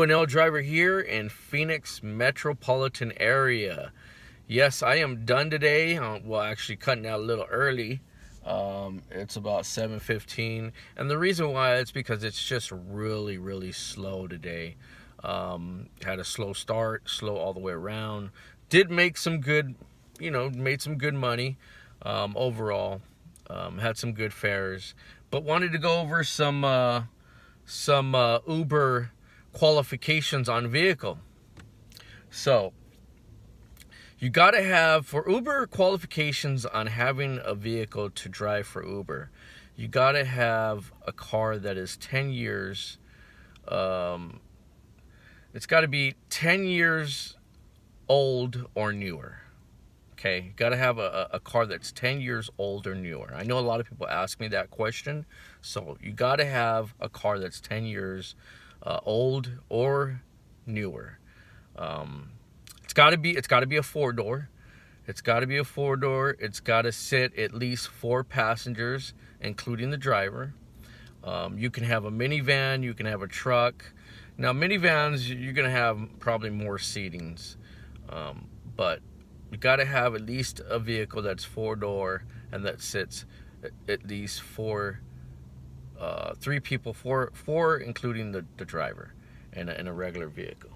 W&L driver here in Phoenix Metropolitan area. Yes, I am done today. Well, actually cutting out a little early. It's about 7:15, and the reason why is because it's just really slow today. Had a slow start, slow all the way around. Did make some good, made some good money overall. Had some good fares, but wanted to go over some Uber qualifications on vehicle. So you got to have, for Uber qualifications on having a vehicle to drive for Uber, you got to have a car that is 10 years. It's got to be 10 years old or newer. Okay, you got to have a car that's 10 years old or newer. I know a lot of people ask me that question. So you got to have a car that's 10 years old or newer. It's got to be a four-door. It's got to be a four-door. It's got to sit at least 4 passengers, including the driver. You can have a minivan. You can have a truck. Now, minivans, you're going to have probably more seatings. But you got to have at least a vehicle that's 4-door and that sits at least 3 people, four including the driver in a regular vehicle.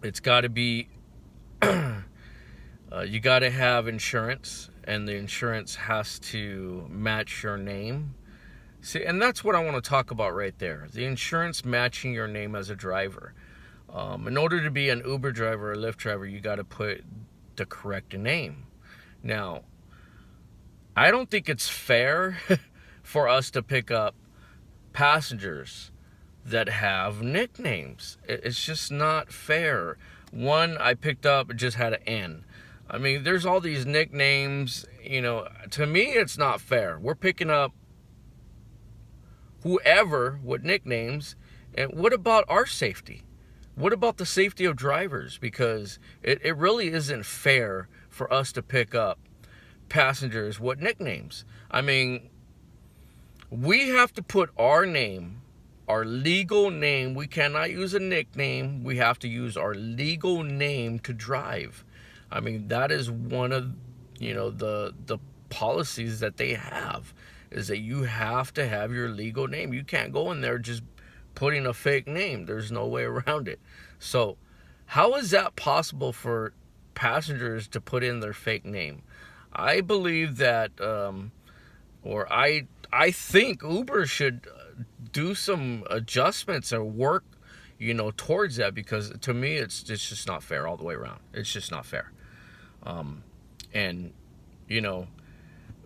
It's got to be, you got to have insurance, and the insurance has to match your name. See, and that's what I want to talk about right there. The insurance matching your name as a driver. In order to be an Uber driver or Lyft driver, you got to put the correct name. Now, I don't think it's fair for us to pick up passengers that have nicknames. It's just not fair. One I picked up, it just had an N. I mean, there's all these nicknames. To me, it's not fair. We're picking up whoever with nicknames. And what about our safety? What about the safety of drivers? Because it really isn't fair for us to pick up passengers with nicknames. I mean, we have to put our name, our legal name. We cannot use a nickname. We have to use our legal name to drive. I mean, that is one of, the policies that they have, is that you have to have your legal name. You can't go in there just putting a fake name. There's no way around it. So how is that possible for passengers to put in their fake name? I believe that, I think Uber should do some adjustments or work, towards that, because to me, it's just not fair all the way around. It's just not fair. And,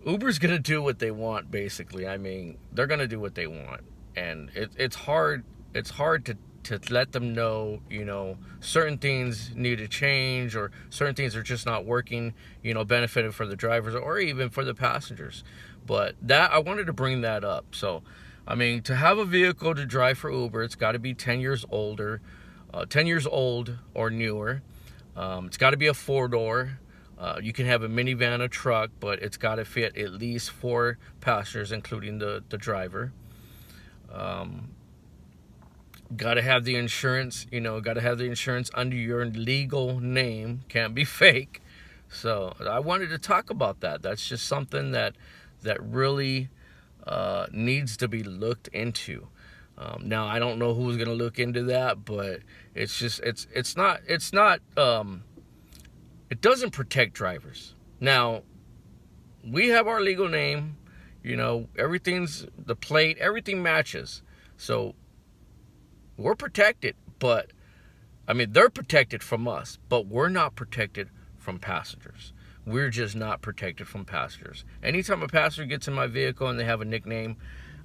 Uber's going to do what they want, basically. I mean, they're going to do what they want. And it's hard to let them know, certain things need to change, or certain things are just not working, benefiting for the drivers or even for the passengers. But I wanted to bring that up. So, I mean, to have a vehicle to drive for Uber, it's got to be 10 years old or newer. It's got to be a 4-door. You can have a minivan, a truck, but it's got to fit at least 4 passengers, including the driver. Got to have the insurance, got to have the insurance under your legal name. Can't be fake. So I wanted to talk about that. That's just something that really needs to be looked into. Now, I don't know who's going to look into that, but it's just, it doesn't protect drivers. Now, we have our legal name, everything's, the plate, everything matches. So we're protected, but I mean, they're protected from us, but we're not protected from passengers. We're just not protected from passengers. Anytime a passenger gets in my vehicle and they have a nickname,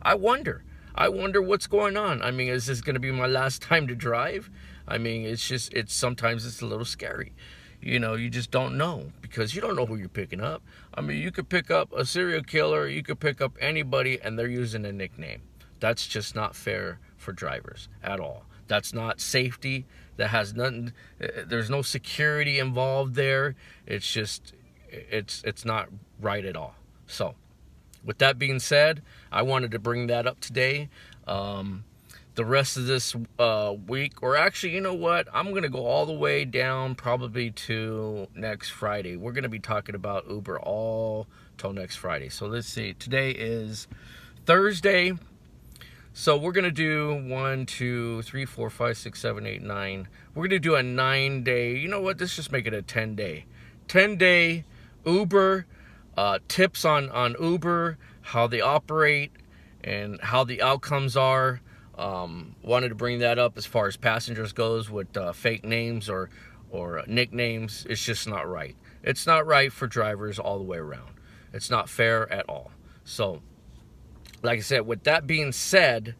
I wonder what's going on. I mean, is this going to be my last time to drive? I mean, sometimes it's a little scary. You just don't know, because you don't know who you're picking up. I mean, you could pick up a serial killer, you could pick up anybody, and they're using a nickname. That's just not fair for drivers at all. That's not safety. That has nothing. There's no security involved there. It's just, it's not right at all. So, with that being said, I wanted to bring that up today. the rest of this week. Or actually, you know what? I'm going to go all the way down probably to next Friday. We're going to be talking about Uber all till next Friday. So let's see. Today is Thursday. So we're going to do 1, 2, 3, 4, 5, 6, 7, 8, 9. We're going to do a 9-day. You know what? Let's just make it a 10-day. 10-day Uber tips on Uber, how they operate, and how the outcomes are. Wanted to bring that up as far as passengers goes with fake names or nicknames. It's just not right. It's not right for drivers all the way around. It's not fair at all. So, like I said, with that being said,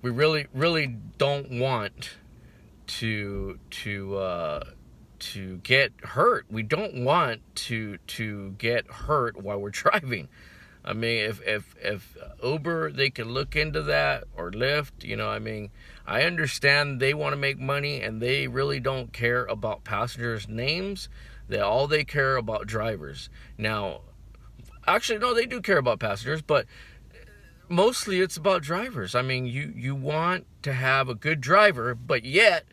we really don't want to get hurt. We don't want to get hurt while we're driving. I mean, if Uber, they can look into that, or Lyft, you know, I mean, I understand they want to make money and they really don't care about passengers' names. All they care about drivers. Now, actually, no, they do care about passengers, but mostly it's about drivers. I mean, you want to have a good driver, but yet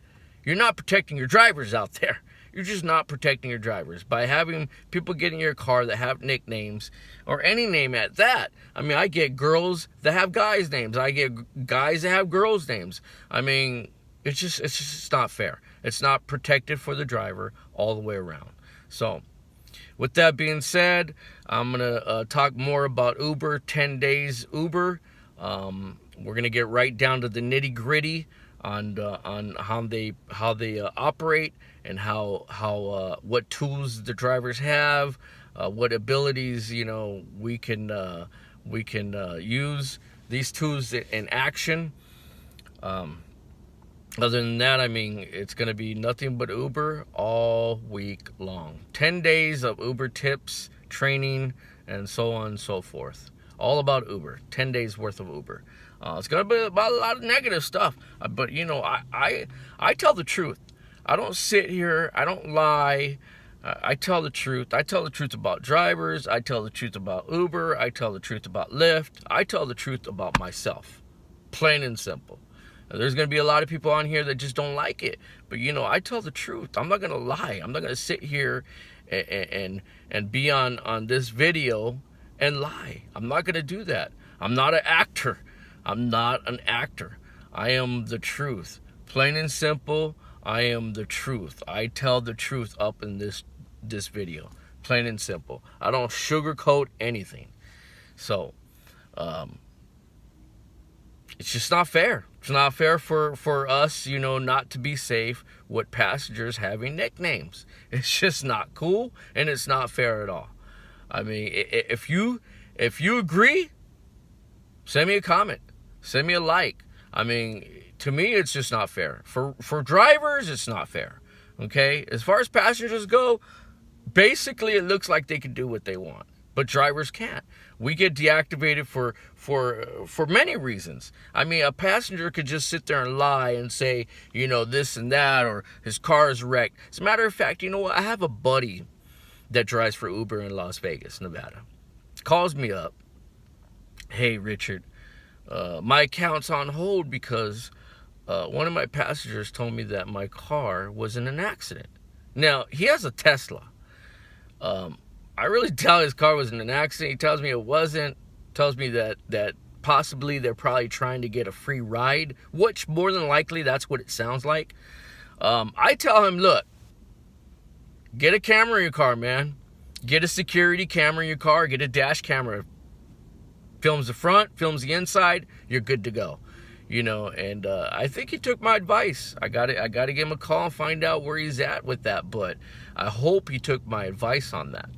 you're not protecting your drivers out there. You're just not protecting your drivers by having people get in your car that have nicknames, or any name at that. I mean, I get girls that have guys' names. I get guys that have girls' names. I mean, it's just not fair. It's not protected for the driver all the way around. So, with that being said, I'm gonna talk more about Uber, 10 days Uber. We're gonna get right down to the nitty gritty on how they operate, and how what tools the drivers have, what abilities, you know, we can use these tools in action. Other than that, I mean, it's going to be nothing but Uber all week long. 10 days of Uber tips, training, and so on and so forth. All about Uber. 10 days worth of Uber. It's going to be about a lot of negative stuff. But, you know, I tell the truth. I don't sit here. I don't lie. I tell the truth. I tell the truth about drivers. I tell the truth about Uber. I tell the truth about Lyft. I tell the truth about myself. Plain and simple. There's going to be a lot of people on here that just don't like it. But, you know, I tell the truth. I'm not going to lie. I'm not going to sit here and be on this video and lie. I'm not going to do that. I'm not an actor. I'm not an actor. I am the truth. Plain and simple, I am the truth. I tell the truth up in this video. Plain and simple. I don't sugarcoat anything. So, it's just not fair. It's not fair for us, you know, not to be safe with passengers having nicknames. It's just not cool, and it's not fair at all. I mean, if you agree, send me a comment. Send me a like. I mean, to me, it's just not fair. For drivers, it's not fair. Okay? As far as passengers go, basically it looks like they can do what they want. But drivers can't. We get deactivated for many reasons. I mean, a passenger could just sit there and lie and say, you know, this and that, or his car is wrecked. As a matter of fact, you know what? I have a buddy that drives for Uber in Las Vegas, Nevada. Calls me up. Hey, Richard, my account's on hold because one of my passengers told me that my car was in an accident. Now, he has a Tesla. I really doubt his car was in an accident. He tells me it wasn't. Tells me that possibly they're probably trying to get a free ride, which more than likely that's what it sounds like. I tell him, look, get a camera in your car, man. Get a security camera in your car. Get a dash camera. Films the front, films the inside. You're good to go. You know, and I think he took my advice. I got to give him a call and find out where he's at with that. But I hope he took my advice on that.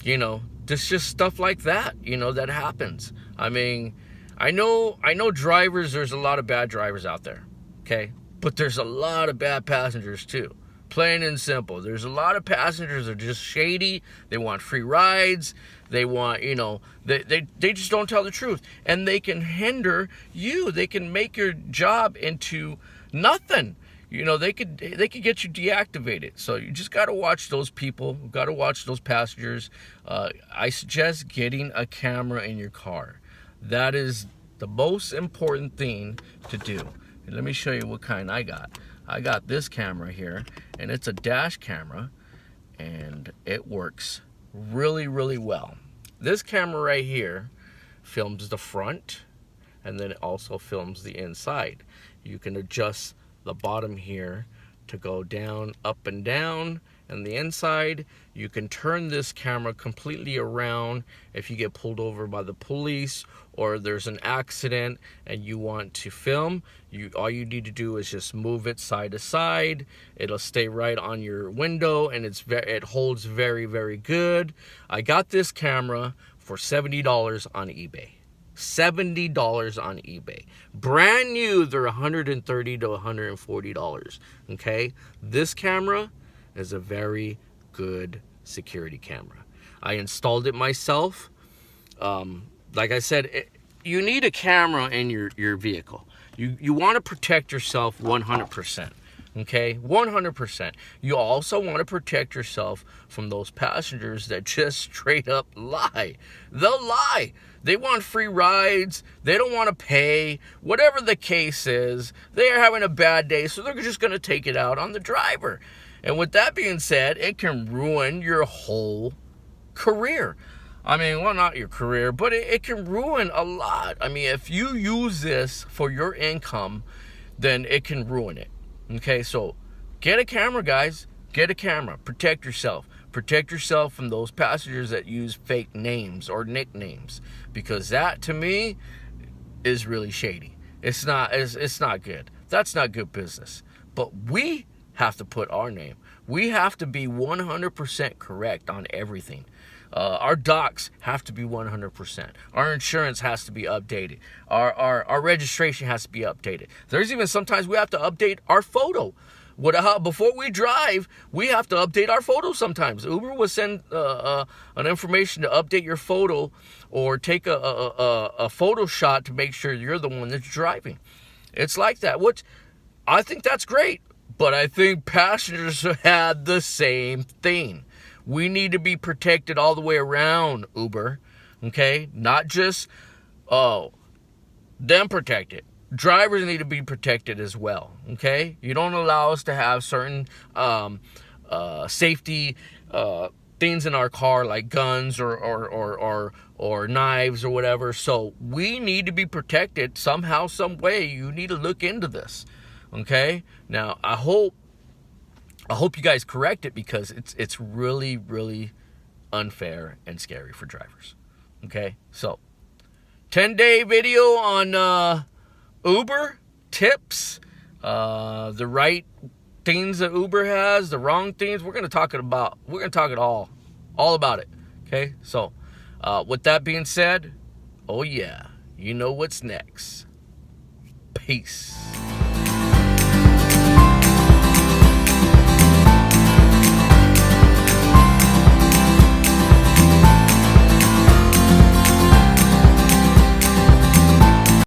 You know, just stuff like that, you know, that happens. I mean, I know drivers, there's a lot of bad drivers out there, okay? But there's a lot of bad passengers too. Plain and simple. There's a lot of passengers that are just shady. They want free rides. They want, you know, they just don't tell the truth. And they can hinder you. They can make your job into nothing. You know, they could get you deactivated. So you just got to watch those people. Got to watch those passengers. I suggest getting a camera in your car. That is The most important thing to do. And let me show you what kind I got. I got this camera here, and it's a dash camera, and it works really, really well. This camera right here films the front, and then it also films the inside. You can adjust the bottom here to go down, up and down, and the inside. You can turn this camera completely around if you get pulled over by the police or there's an accident and you want to film. All you need to do is just move it side to side. It'll stay right on your window, and it holds very, very good. I got this camera for $70 on eBay. $70 on eBay. Brand new, they're $130 to $140. Okay, this camera is a very good security camera. I installed it myself. Like I said, you need a camera in your vehicle. You want to protect yourself 100%. Okay, 100%. You also want to protect yourself from those passengers that just straight up lie. They'll lie. They want free rides. They don't want to pay. Whatever the case is, they are having a bad day, so they're just going to take it out on the driver. And with that being said, it can ruin your whole career. I mean, well, not your career, but it can ruin a lot. I mean, if you use this for your income, then it can ruin it. Okay, so get a camera, guys. Get a camera. Protect yourself. Protect yourself from those passengers that use fake names or nicknames, because that, to me, is really shady. It's not good. That's not good business. But we have to put our name. We have to be 100% correct on everything. Our docs have to be 100%. Our insurance has to be updated. Our registration has to be updated. There's even sometimes we have to update our photo. Before we drive, we have to update our photo sometimes. Uber will send an information to update your photo or take a photo shot to make sure you're the one that's driving. It's like that, which I think that's great. But I think passengers had the same thing. We need to be protected all the way around, Uber. Okay? Not just, them protected. Drivers need to be protected as well. Okay? You don't allow us to have certain safety things in our car, like guns or knives or whatever. So we need to be protected somehow, some way. You need to look into this. Okay? Now, I hope you guys correct it, because it's really, really unfair and scary for drivers. Okay? So, 10-day video on Uber tips, the right things that Uber has, the wrong things. We're gonna talk it all about it. Okay? So, with that being said, oh yeah, you know what's next. Peace.